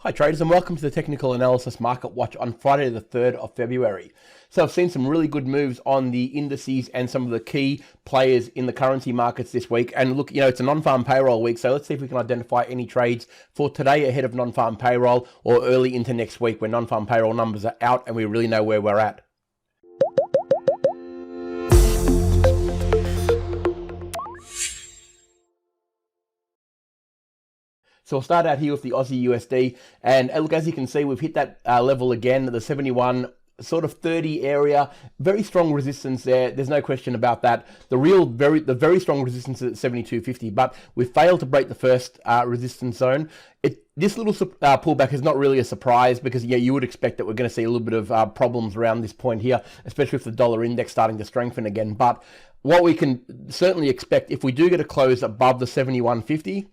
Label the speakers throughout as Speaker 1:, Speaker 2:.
Speaker 1: Hi traders, and welcome to the Technical Analysis Market Watch on Friday the 3rd of February. So I've seen some really good moves on the indices and some of the key players in the currency markets this week. And look, it's a non-farm payroll week, so let's see if we can identify any trades for today ahead of non-farm payroll or early into next week when non-farm payroll numbers are out and we really know where we're at. So we'll start out here with the Aussie USD, and look, as you can see, we've hit that level again, the 71 sort of 30 area. Very strong resistance there. There's no question about that. The very strong resistance is at 72.50, but we failed to break the first resistance zone. This little pullback is not really a surprise because you would expect that we're going to see a little bit of problems around this point here, especially with the dollar index starting to strengthen again. But what we can certainly expect, if we do get a close above the 71.50,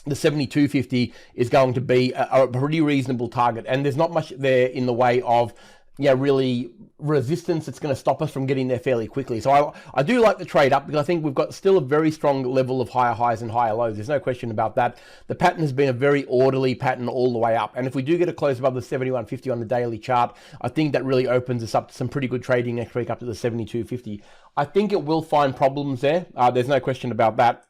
Speaker 1: the 72.50 is going to be a pretty reasonable target, and there's not much there in the way of really resistance that's going to stop us from getting there fairly quickly. So I do like the trade up because I think we've got still a very strong level of higher highs and higher lows. There's no question about that. The pattern has been a very orderly pattern all the way up, and if we do get a close above the 71.50 on the daily chart, I think that really opens us up to some pretty good trading next week up to the 72.50. I think it will find problems there. There's no question about that,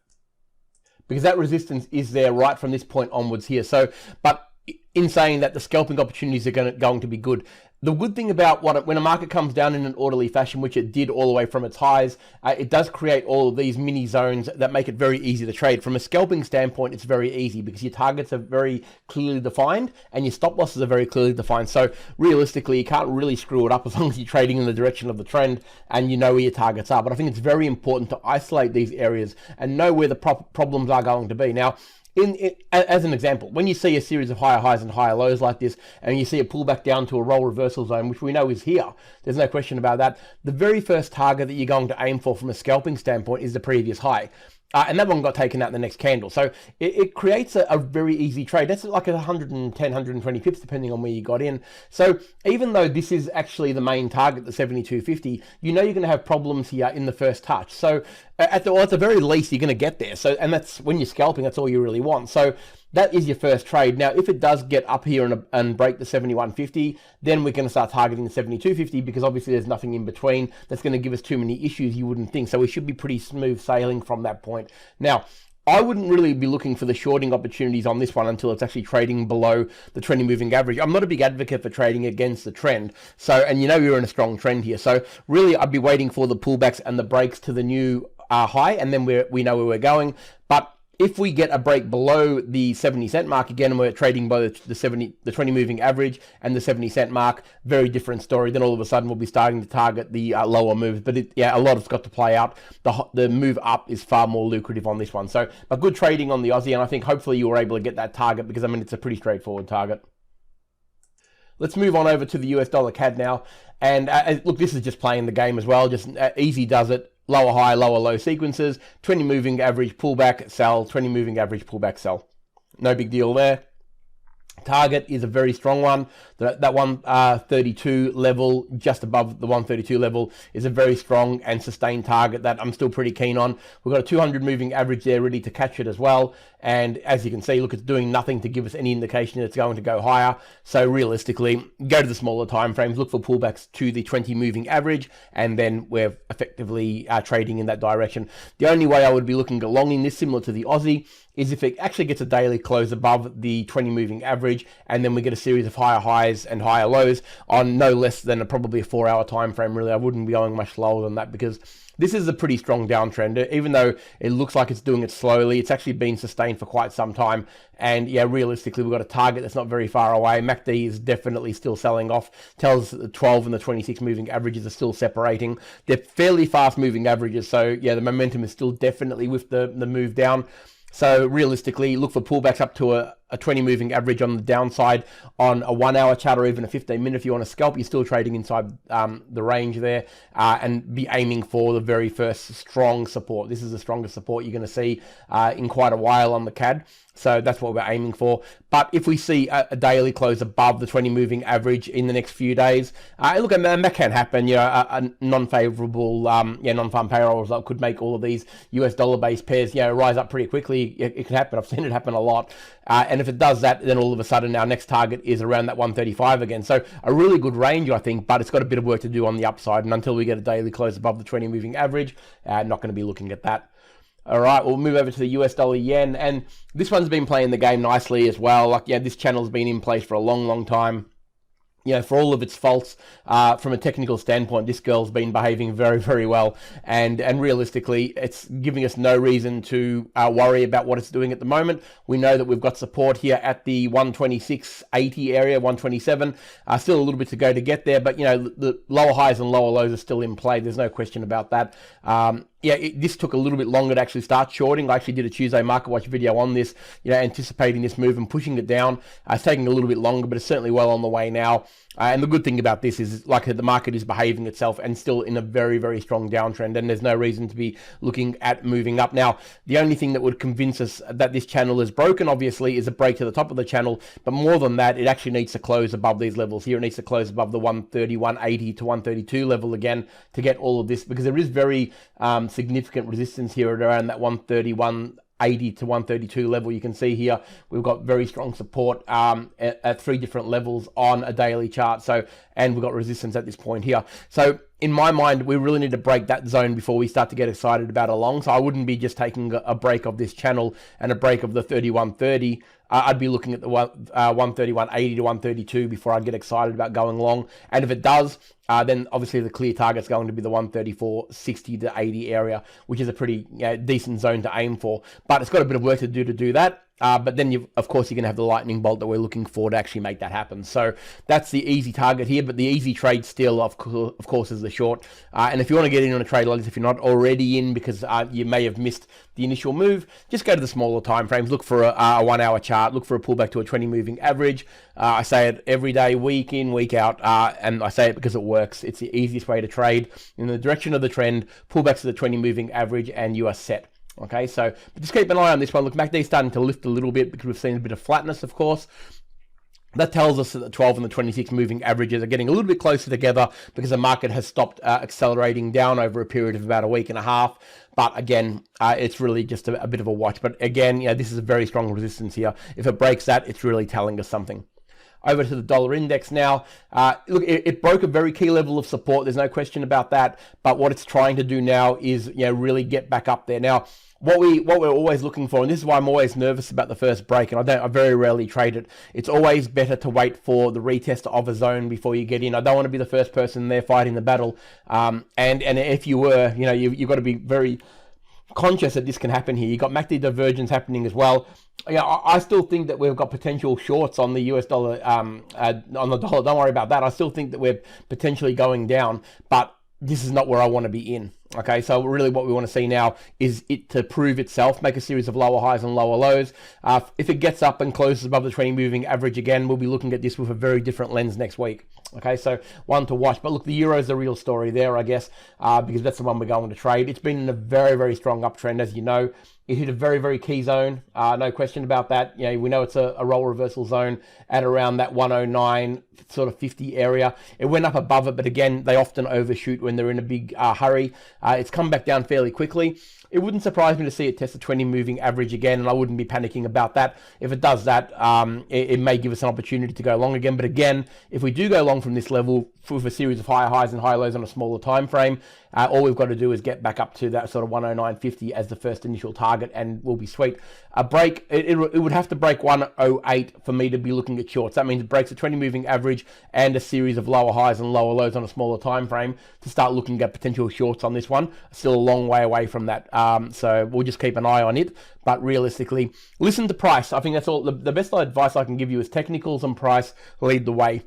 Speaker 1: because that resistance is there right from this point onwards here. So, but in saying that, the scalping opportunities are going to be good. The good thing about when a market comes down in an orderly fashion, which it did all the way from its highs, it does create all of these mini zones that make it very easy to trade. From a scalping standpoint, it's very easy because your targets are very clearly defined and your stop losses are very clearly defined. So realistically, you can't really screw it up as long as you're trading in the direction of the trend and you know where your targets are. But I think it's very important to isolate these areas and know where the problems are going to be. Now, as an example, when you see a series of higher highs and higher lows like this, and you see a pullback down to a roll reversal zone, which we know is here, there's no question about that. The very first target that you're going to aim for from a scalping standpoint is the previous high. And that one got taken out in the next candle. So it creates a very easy trade. That's like 110, 120 pips, depending on where you got in. So even though this is actually the main target, the 72.50, you're going to have problems here in the first touch. So at the very least, you're going to get there. So, and that's when you're scalping, that's all you really want. So that is your first trade. Now, if it does get up here and break the 71.50, then we're going to start targeting the 72.50 because obviously there's nothing in between that's going to give us too many issues you wouldn't think. So we should be pretty smooth sailing from that point. Now, I wouldn't really be looking for the shorting opportunities on this one until it's actually trading below the 20 moving average. I'm not a big advocate for trading against the trend. So, and we're in a strong trend here. So really, I'd be waiting for the pullbacks and the breaks to the new high, and then we know where we're going. But if we get a break below the 70-cent mark again, and we're trading by the 20 moving average and the 70-cent mark, very different story. Then all of a sudden we'll be starting to target the lower moves. But a lot has got to play out. The move up is far more lucrative on this one. So, but good trading on the Aussie, and I think hopefully you were able to get that target because it's a pretty straightforward target. Let's move on over to the US dollar CAD now. And look, this is just playing the game as well. Just easy does it. Lower high, lower low sequences, 20 moving average pullback, sell, 20 moving average pullback, sell. No big deal there. Target is a very strong one. That 132 level, just above the 132 level, is a very strong and sustained target that I'm still pretty keen on. We've got a 200 moving average there ready to catch it as well. And as you can see, look, it's doing nothing to give us any indication that it's going to go higher. So realistically, go to the smaller time frames, look for pullbacks to the 20 moving average, and then we're effectively trading in that direction. The only way I would be looking along in this, similar to the Aussie, is if it actually gets a daily close above the 20 moving average, and then we get a series of higher highs and higher lows on no less than probably a 4-hour time frame. Really, I wouldn't be going much lower than that because this is a pretty strong downtrend. Even though it looks like it's doing it slowly, it's actually been sustained for quite some time. And realistically, we've got a target that's not very far away. MACD is definitely still selling off. Tells us that the 12 and the 26 moving averages are still separating. They're fairly fast moving averages. So the momentum is still definitely with the move down. So realistically, look for pullbacks up to a 20 moving average on the downside on a 1-hour chart or even a 15-minute. If you want to scalp, you're still trading inside the range there, and be aiming for the very first strong support. This is the strongest support you're going to see in quite a while on the CAD. So that's what we're aiming for. But if we see a daily close above the 20 moving average in the next few days, look, and that can happen. A non-favorable non-farm payroll result could make all of these US dollar-based pairs rise up pretty quickly. It can happen. I've seen it happen a lot. And if it does that, then all of a sudden our next target is around that 135 again. So a really good range, I think, but it's got a bit of work to do on the upside. And until we get a daily close above the 20 moving average, not going to be looking at that. All right, we'll move over to the US dollar yen, and this one's been playing the game nicely as well. Like, yeah, this channel's been in place for a long, long time. You know, for all of its faults, from a technical standpoint, this girl's been behaving very, very well. And realistically, it's giving us no reason to worry about what it's doing at the moment. We know that we've got support here at the 126.80 area, 127. Still a little bit to go to get there, but, you know, the lower highs and lower lows are still in play. There's no question about that. Yeah, this took a little bit longer to actually start shorting. I actually did a Tuesday Market Watch video on this, you know, anticipating this move and pushing it down. It's taking a little bit longer, but it's certainly well on the way now. And the good thing about this is, like, the market is behaving itself and still in a very, very strong downtrend, and there's no reason to be looking at moving up. Now, the only thing that would convince us that this channel is broken, obviously, is a break to the top of the channel. But more than that, it actually needs to close above these levels here. It needs to close above the 130, 180 to 132 level again to get all of this, because there is very significant resistance here at around that 131. 80 to 132 level. You can see here we've got very strong support at 3 different levels on a daily chart. So, and we've got resistance at this point here. So in my mind, we really need to break that zone before we start to get excited about a long. So I wouldn't be just taking a break of this channel and a break of the 3130. I'd be looking at the 131.80 to 132 before I get excited about going long. And if it does, then obviously the clear target's going to be the 134.60 to 80 area, which is a pretty decent zone to aim for. But it's got a bit of work to do that. But then, of course, you're going to have the lightning bolt that we're looking for to actually make that happen. So that's the easy target here, but the easy trade still, of course, is the short. And if you want to get in on a trade like this, if you're not already in because you may have missed the initial move, just go to the smaller time frames. Look for a 1 hour chart. Look for a pullback to a 20 moving average. I say it every day, week in, week out, and I say it because it works. It's the easiest way to trade in the direction of the trend. Pullbacks to the 20 moving average, and you are set. Okay, so but just keep an eye on this one. Look, MACD's starting to lift a little bit because we've seen a bit of flatness, of course. That tells us that the 12 and the 26 moving averages are getting a little bit closer together because the market has stopped accelerating down over a period of about a week and a half. But again, it's really just a bit of a watch. But again, you know, this is a very strong resistance here. If it breaks that, it's really telling us something. Over to the dollar index now. Look, it broke a very key level of support. There's no question about that. But what it's trying to do now is, you know, really get back up there. Now, what we're always looking for, and this is why I'm always nervous about the first break, and I very rarely trade it. It's always better to wait for the retest of a zone before you get in. I don't want to be the first person there fighting the battle. And if you were, you know, you've got to be very conscious that this can happen here. You've got MACD divergence happening as well. Yeah, I still think that we've got potential shorts on the US dollar, on the dollar. Don't worry about that. I still think that we're potentially going down, but this is not where I want to be in. Okay, so really what we want to see now is it to prove itself, make a series of lower highs and lower lows. If it gets up and closes above the 20 moving average again, we'll be looking at this with a very different lens next week. Okay, so one to watch. But look, the euro is the real story there, I guess, because that's the one we're going to trade. It's been in a very, very strong uptrend, as you know. It hit a very, very key zone, no question about that. You know, we know it's a role reversal zone at around that 109 sort of 50 area. It went up above it, but again, they often overshoot when they're in a big hurry. It's come back down fairly quickly. It wouldn't surprise me to see it test the 20 moving average again, and I wouldn't be panicking about that. If it does that, it may give us an opportunity to go long again. But again, if we do go long from this level with a series of higher highs and high lows on a smaller time frame, all we've got to do is get back up to that sort of 109.50 as the first initial target, and we'll be sweet. A break, it would have to break 108 for me to be looking at shorts. That means it breaks a 20 moving average and a series of lower highs and lower lows on a smaller time frame to start looking at potential shorts on this one. Still a long way away from that. So we'll just keep an eye on it. But realistically, listen to price. I think that's all. The best advice I can give you is technicals and price lead the way.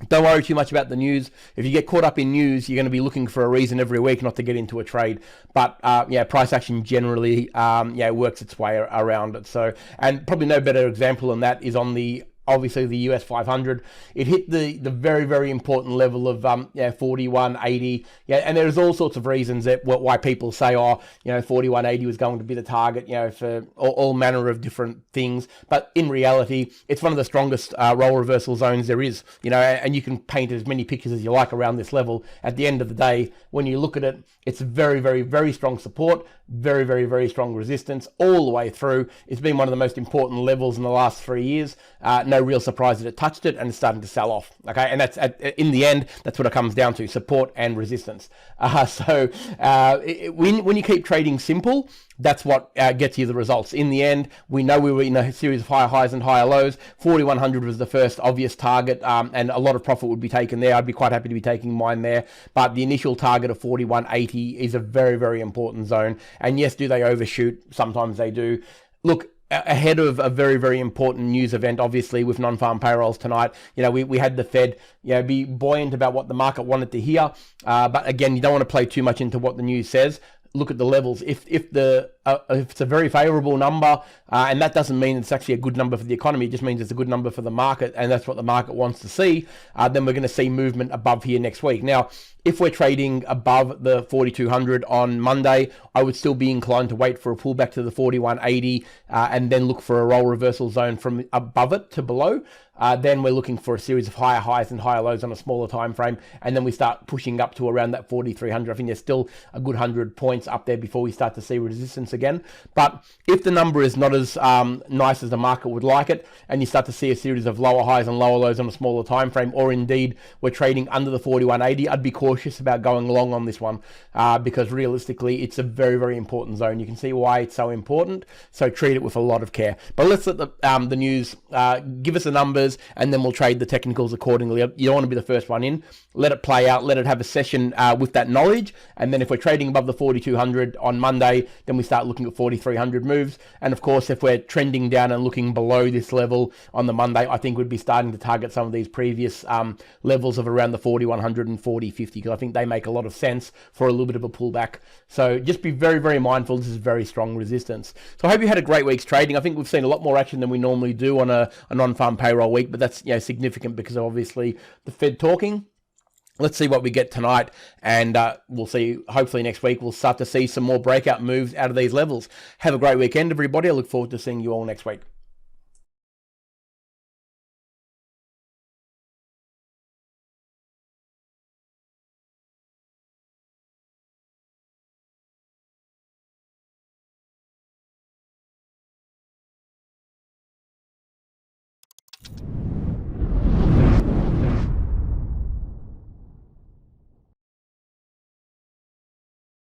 Speaker 1: Don't worry too much about the news. If you get caught up in news, you're going to be looking for a reason every week not to get into a trade. But yeah, price action generally works its way around it. So, and probably no better example than that is on the obviously the US 500. It hit the very, very important level of 41.80. Yeah, and there's all sorts of reasons that why people say, 41.80 was going to be the target, for all manner of different things. But in reality, it's one of the strongest role reversal zones there is, and you can paint as many pictures as you like around this level. At the end of the day, when you look at it, it's very, very, very strong support, very, very, very strong resistance all the way through. It's been one of the most important levels in the last 3 years. No real surprise that it touched it and it's starting to sell off. Okay, and that's in the end, that's what it comes down to: support and resistance. When you keep trading simple, that's what gets you the results. In the end, we know we were in a series of higher highs and higher lows. 4100 was the first obvious target, and a lot of profit would be taken there. I'd be quite happy to be taking mine there. But the initial target of 4180 is a very, very important zone. And yes, do they overshoot? Sometimes they do. Look, ahead of a very, very important news event, obviously, with non-farm payrolls tonight, we had the Fed, be buoyant about what the market wanted to hear. But again, you don't want to play too much into what the news says. Look at the levels. If it's a very favorable number, and that doesn't mean it's actually a good number for the economy, it just means it's a good number for the market, and that's what the market wants to see, then we're going to see movement above here next week. Now, if we're trading above the 4200 on Monday, I would still be inclined to wait for a pullback to the 4180 and then look for a roll reversal zone from above it to below. Then we're looking for a series of higher highs and higher lows on a smaller time frame, and then we start pushing up to around that 4300. I think there's still a good 100 points up there before we start to see resistance again. But if the number is not as nice as the market would like it, and you start to see a series of lower highs and lower lows on a smaller time frame, or indeed we're trading under the 4180, I'd be cautious about going long on this one, because realistically it's a very, very important zone. You can see why it's so important, so treat it with a lot of care. But let's let the news give us the numbers, and then we'll trade the technicals accordingly. You don't want to be the first one in. Let it play out, let it have a session with that knowledge, and then if we're trading above the 4200 on Monday, then we start looking at 4300 moves. And of course, if we're trending down and looking below this level on the Monday, I think we'd be starting to target some of these previous levels of around the 4100 and 4050, because I think they make a lot of sense for a little bit of a pullback. So just be very, very mindful. This is very strong resistance. So I hope you had a great week's trading. I think we've seen a lot more action than we normally do on a non-farm payroll week, but that's significant because of obviously the Fed talking. Let's see what we get tonight, and we'll see, hopefully next week, we'll start to see some more breakout moves out of these levels. Have a great weekend, everybody. I look forward to seeing you all next week.